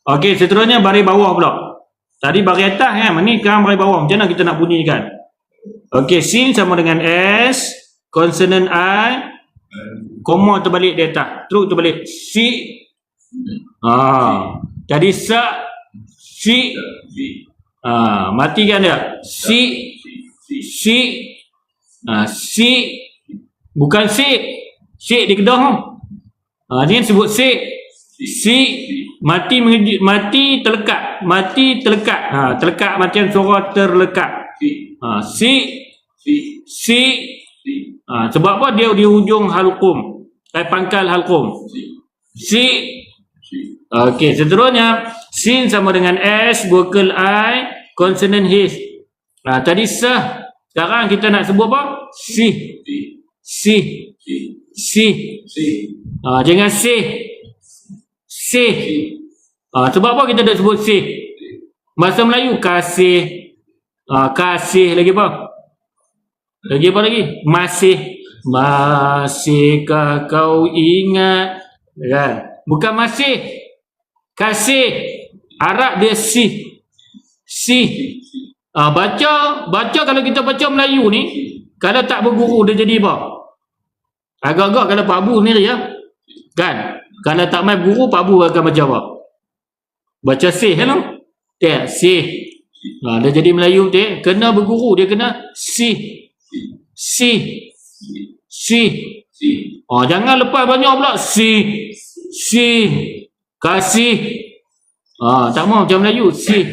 Okey, seterusnya baris bawah pula. Tadi baris atas kan, ni sekarang baris bawah. Macam mana kita nak bunyikan? Okey, sin sama dengan S, konsonan I, koma terbalik di atas. Terus terbalik. Si. Jadi sa, si. Matikan dia. Si. Si. Si. Bukan si. Si di Kedah. Ni sebut si. Si. Mati terlekat. Mati terlekat. Terlekat macam suara terlekat. Si. Si. Sebab apa dia di hujung halqum, pangkal halqum. Si. Okey, seterusnya sin sama dengan S, vokal I, konsonan H. Tadi sah. Sekarang kita nak sebut apa? Si. Si. Si. Jangan si. Si. Sebab apa kita nak sebut si? Bahasa Melayu kasih. Kasih lagi apa? Lagi apa lagi? Masih. Masihkah kau ingat? Kan? Bukan masih. Kasih. Arab dia si. Si. Baca kalau kita baca Melayu ni, kalau tak berguru dia jadi apa? Agak-agak kalau Pak Bu sendiri ya. Kan? Kalau tak main guru, Pak Bu akan baca apa? Baca sih kan? Tak, sih. Dia jadi Melayu dia kena berguru, dia kena si. Si. Si. Jangan lepas banyak pula si. Si. Kasih. Tak mau macam Melayu si.